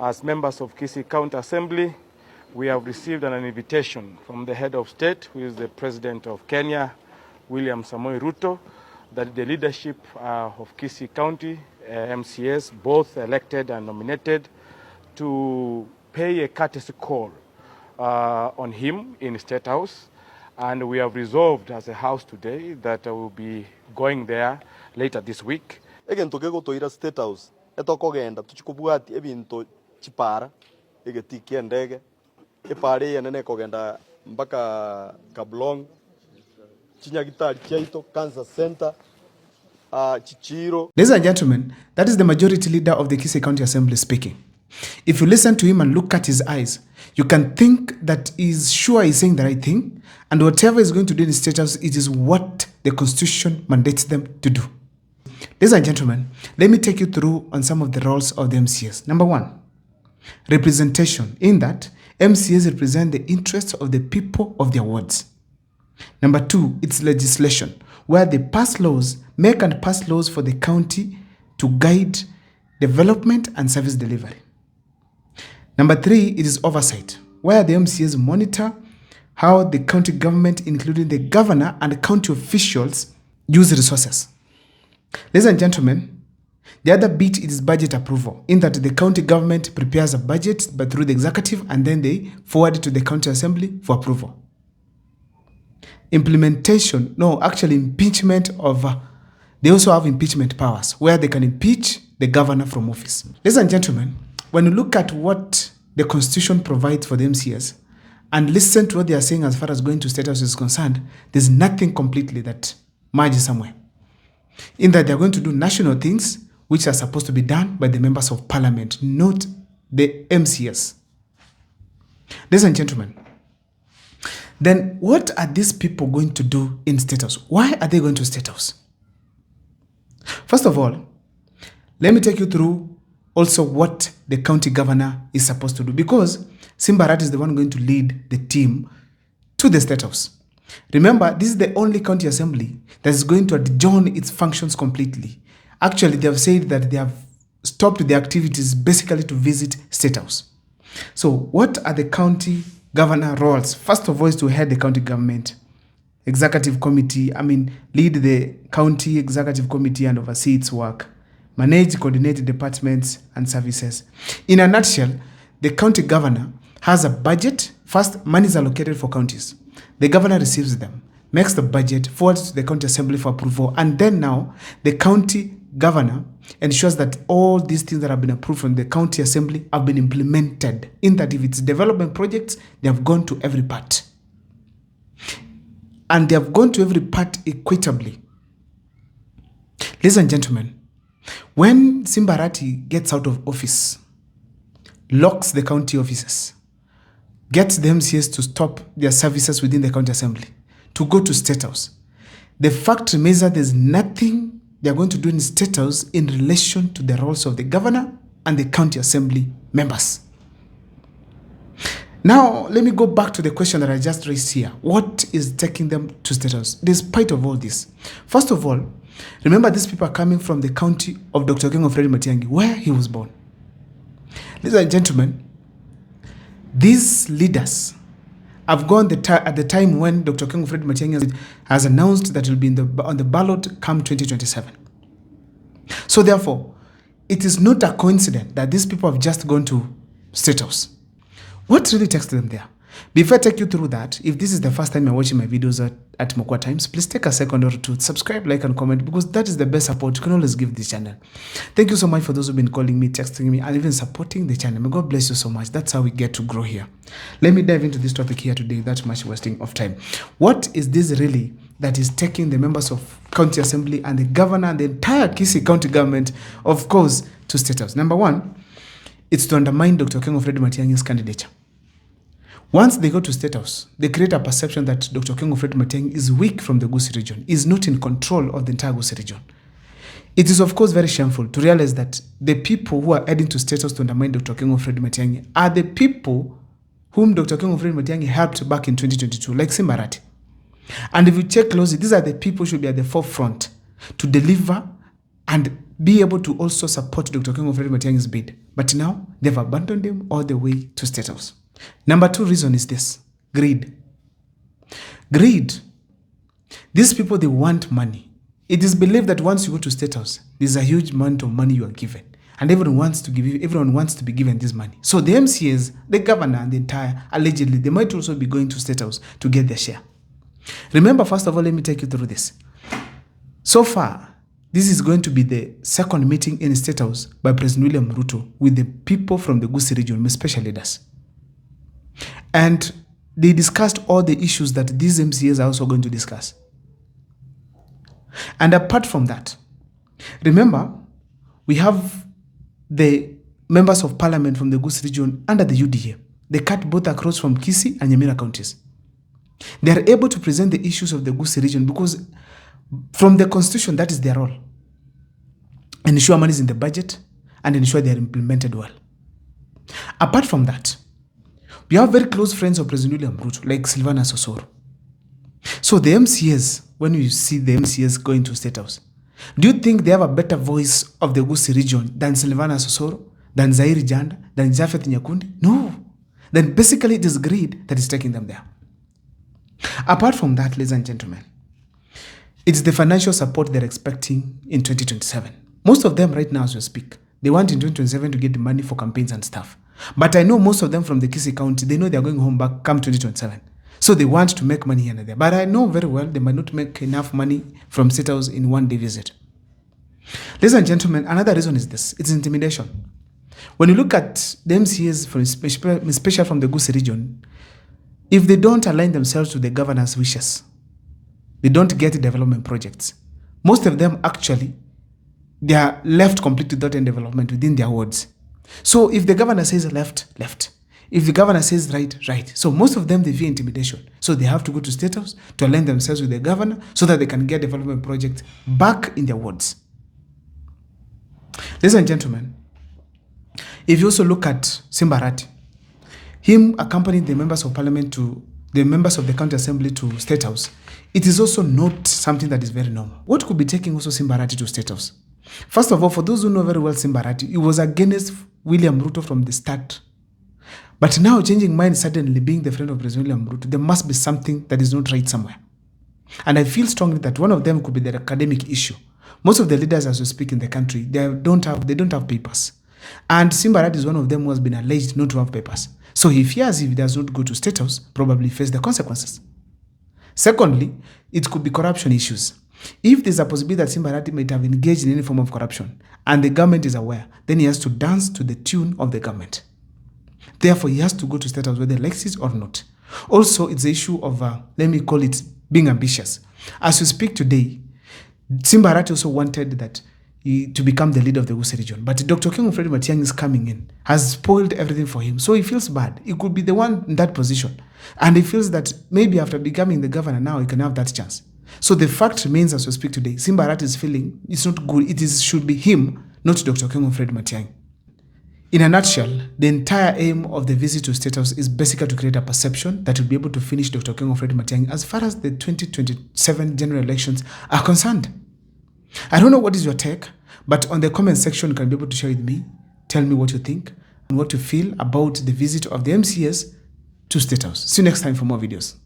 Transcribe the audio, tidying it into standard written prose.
As members of GUSII County Assembly, we have received an invitation from the head of state, who is the President of Kenya, William Samoei Ruto, that the leadership of GUSII County, MCS, both elected and nominated, to pay a courtesy call on him in State House. And we have resolved as a house today that I will be going there later this week. Egento kego toira State House etokogenda tuchikubwati ebinto chipara egetikia ndege epare yanene kogenda mpaka Kablong chinyagitari chaito Cancer Center Chichiro. Ladies and gentlemen, that is the majority leader of the GUSII County Assembly speaking. If you listen to him and look at his eyes, you can think that he's sure he's saying the right thing, and whatever he's going to do in State House, it is what the Constitution mandates them to do. Ladies and gentlemen, let me take you through on some of the roles of the MCS. Number one, representation, in that MCS represent the interests of the people of their wards. Number two, it's legislation, where they pass laws, make and pass laws for the county to guide development and service delivery. Number three, it is oversight, where the MCS monitor how the county government, including the governor and county officials, use resources. Ladies and gentlemen, the other bit is budget approval, in that the county government prepares a budget but through the executive, and then they forward it to the county assembly for approval. Implementation, no, actually impeachment of, they also have impeachment powers, where they can impeach the governor from office. Ladies and gentlemen, when you look at what the Constitution provides for the MCS and listen to what they are saying as far as going to State House is concerned, there's nothing completely that merges somewhere. In that they're going to do national things which are supposed to be done by the members of parliament, not the MCS. Ladies and gentlemen, then what are these people going to do in State House? Why are they going to State House? First of all, let me take you through also what the county governor is supposed to do, because Simbarat is the one going to lead the team to the State House. Remember, this is the only county assembly that is going to adjourn its functions completely. Actually, they have said that they have stopped the activities basically to visit State House. So what are the county governor roles? First of all is to head the county government, executive committee, lead the county executive committee and oversee its work, manage, coordinate departments and services. In a nutshell, the county governor has a budget. First, money is allocated for counties. The governor receives them, makes the budget, forwards to the county assembly for approval, and then now the county governor ensures that all these things that have been approved from the county assembly have been implemented, in that if it's development projects, they have gone to every part. And they have gone to every part equitably. Ladies and gentlemen, when Simbarati gets out of office, locks the county offices, gets the MCS to stop their services within the county assembly, to go to State House, the fact remains that there's nothing they are going to do in State House in relation to the roles of the governor and the county assembly members. Now, let me go back to the question that I just raised here. What is taking them to State House, despite of all this? First of all, remember these people are coming from the county of Dr. King of Matiang'i, where he was born. Ladies and gentlemen, these leaders have gone at the time when Dr. King of Matiang'i has announced that it will be on the ballot come 2027. So therefore, it is not a coincidence that these people have just gone to State House. What really takes them there? Before I take you through that, if this is the first time you're watching my videos at Mokwa Times, please take a second or two to subscribe, like, and comment, because that is the best support you can always give this channel. Thank you so much for those who've been calling me, texting me, and even supporting the channel. May God bless you so much. That's how we get to grow here. Let me dive into this topic here today without much wasting of time. What is this really that is taking the members of county assembly and the governor and the entire GUSII county government, of course, to State House? Number one, it's to undermine Dr. King of Matiang'i's candidature. Once they go to State House, they create a perception that Dr. King of Matiang'i is weak from the GUSII region, is not in control of the entire GUSII region. It is, of course, very shameful to realize that the people who are heading to State House to undermine Dr. King of Matiang'i are the people whom Dr. King of Matiang'i helped back in 2022, like Simbarati. And if you check closely, these are the people who should be at the forefront to deliver and be able to also support Dr. Okengo Fred Matiang'i's bid. But now they've abandoned him all the way to State House. Number 2 reason is this: greed. Greed. These people, they want money. It is believed that once you go to State House, there's a huge amount of money you are given. And everyone wants to be given this money. So the MCAs, the governor, and the entire, allegedly, they might also be going to State House to get their share. Remember, first of all, let me take you through this. So far, this is going to be the second meeting in State House by President William Ruto with the people from the GUSII region, special leaders. And they discussed all the issues that these MCAs are also going to discuss. And apart from that, remember, we have the members of parliament from the GUSII region under the UDA. They cut both across from Kisii and Nyamira counties. They are able to present the issues of the GUSII region because from the constitution, that is their role. Ensure money is in the budget and ensure they are implemented well. Apart from that, we have very close friends of President William Ruto, like Silvana Sosoro. So the MCAs, when you see the MCAs going to State House, do you think they have a better voice of the GUSII region than Silvana Sosoro, than Zairi Janda, than Jafeth Nyakundi? No. Then basically it is greed that is taking them there. Apart from that, ladies and gentlemen, it's the financial support they're expecting in 2027. Most of them right now, as we speak, they want in 2027 to get the money for campaigns and stuff. But I know most of them from the Kisii County, they know they're going home back come 2027. So they want to make money here and there. But I know very well they might not make enough money from State House in one day visit. Ladies and gentlemen, another reason is this. It's intimidation. When you look at the MCAs, especially from the GUSII region, if they don't align themselves to the governor's wishes, they don't get development projects. Most of them actually, they are left completely without any development within their wards. So if the governor says left, left. If the governor says right, right. So most of them, they fear intimidation. So they have to go to State House to align themselves with the governor so that they can get development projects back in their wards. Ladies and gentlemen, if you also look at Simbarati, him accompanying the members of parliament to the members of the county assembly to State House, it is also not something that is very normal. What could be taking also Simbarati to State House? First of all, for those who know very well Simbarati, it was against William Ruto from the start. But now changing mind suddenly, being the friend of President William Ruto, there must be something that is not right somewhere. And I feel strongly that one of them could be the academic issue. Most of the leaders as we speak in the country, they don't have papers. And Simbarati is one of them who has been alleged not to have papers. So he fears if he does not go to State House, probably face the consequences. Secondly, it could be corruption issues. If there's a possibility that Simbarati might have engaged in any form of corruption and the government is aware, then he has to dance to the tune of the government. Therefore, he has to go to State House whether he likes it or not. Also, it's the issue of, let me call it, being ambitious. As we speak today, Simbarati also wanted that to become the leader of the GUSII region. But Dr. Okengo Fred Matiang'i is coming in, has spoiled everything for him. So he feels bad. He could be the one in that position. And he feels that maybe after becoming the governor now, he can have that chance. So the fact remains as we speak today, Simbarati is feeling it's not good. Should be him, not Dr. Okengo Fred Matiang'i. In a nutshell, the entire aim of the visit to State House is basically to create a perception that will be able to finish Dr. Okengo Fred Matiang'i as far as the 2027 general elections are concerned. I don't know what is your take, but on the comment section, you can be able to share with me. Tell me what you think and what you feel about the visit of the MCAs to State House. See you next time for more videos.